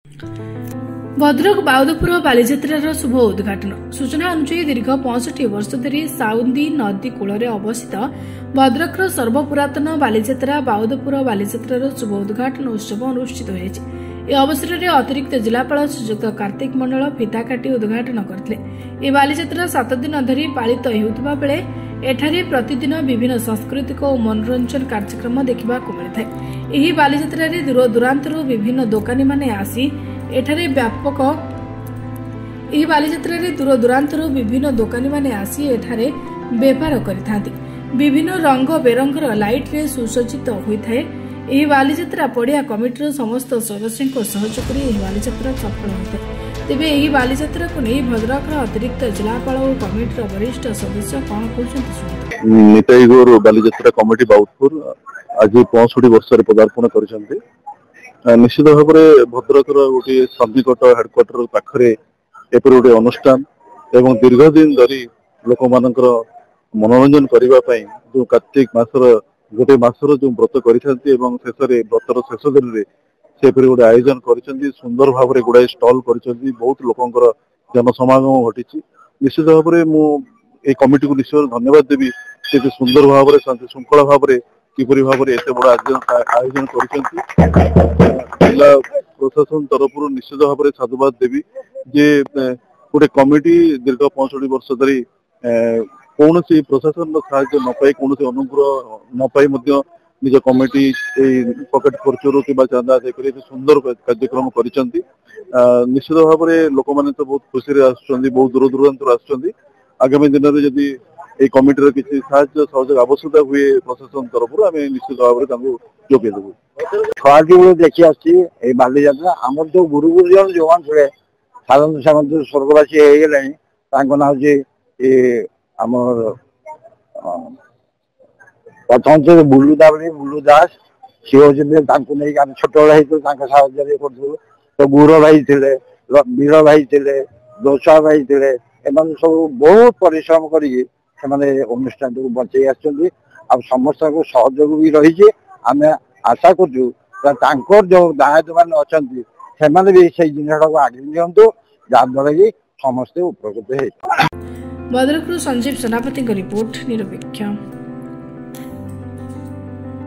भद्रक बाउदपुर बालीजात्रार शुभ उद्घाटन। सूचना अनुसार दीर्घ 65 वर्ष धरी साउंदी नदी कूल अवस्थित भद्रकर सर्वपुरातन बालीजात्रा बाउदपुर बालीजात्रार शुभ उद्घाटन उत्सव अनुष्ठित होइछि। ए अवसर में अतिरिक्त जिलापाल श्रीजुक्त कार्तिक मंडल फिता काटी उद्घाटन करथिले। ए बालीजात्रा 7 दिन धरी पालित हेउतबा बेले एठारे प्रतिदिन विभिन्न सांस्कृतिक और मनोरंजन कार्यक्रम देखा मिलता है। एही बालीजात्रा रे दूर दूरांतरु विभिन्न दोकानी माने आसी एठारे व्यापक एही बालीजात्रा रे दूर दूरांतरु विभिन्न दोकानी माने आसी एठारे बेपार करिथांती। विभिन्न रंग बेरंगर लाइट रे सुसज्जित होइथाय। एही बालीजात्रा पड़िया कमिटीर समस्त सदस्यों सहयोग एही बालीजात्रा सफल होइथाय। तेबे एही बालीजात्रा को नहीं भद्रक अतिरिक्त जिलापाल और कमिटीर वरिष्ठ सदस्य कौन कहते निताईगौर बालीजात्रा कमिटी बाउदपुर आज 65 वर्ष पदार्पण कर निश्चित भाव में भद्रक गोटे सन्निकट हेडक्वार्टर पाखे एपरी गोटे अनुष्ठान एवं दीर्घ दिन धरी लोक मानकर मनोरंजन करने जो कार्तिक मासर गोटे मासर जो व्रत करते शेष व्रतर शेष दिन में सेपरी गोटे आयोजन कर सुंदर भाव में गुड़ाई स्टल कर बहुत लोकंर जनसमागम घटी। निश्चित भाव में मुझे कमिटी को निश्चय धन्यवाद देवी से सुंदर भाव में शांति श्रृंखला भाव में किपरि भाव में एत बड़ा आयोजन कर जिला प्रशासन तरफ निश्चित भाव में साधुवाद देवी जे गोटे कमिटी दीर्घ 65 वर्ष धरी कौन प्रशासन साहाय्य न पाई कौन अनुग्रह न पाई निज कमिटी पकेट खर्चर कि चांदा आदाय सुंदर कार्यक्रम कर निश्चित भाव में लोक मैंने तो बहुत खुशी आसुच्च बहुत दूर दूरांतर आसुच्च आगामी दिन में जदि कमिटी किसी साहाय्य सहयोग आवश्यकता हुए प्रशासन तरफ आम निश्चित भाव में जोगे देवु। छुआ देखी आसी बालीजात्रा आम जो गुरु गुरुजन जो थे साधारण सामंत स्वर्गवासी हो गले ना हूँ आम प्रथम तो बुलुदा बुलु दास सी हूँ छोट भाई साहय करूँ तो गुर भाई थे वीर भाई थे दोसा भाई थे एम सब बहुत परिश्रम करें अनुष्ठान को बचे समस्त सहयोग भी रही आम आशा कर जो दायित्व मान अच्छा से भी से जिनटा को आगे नियंतु जहाद्वारा कि समस्ते उपकृत हो। भद्रक संजीव सेनापति रिपोर्ट निरपेक्ष।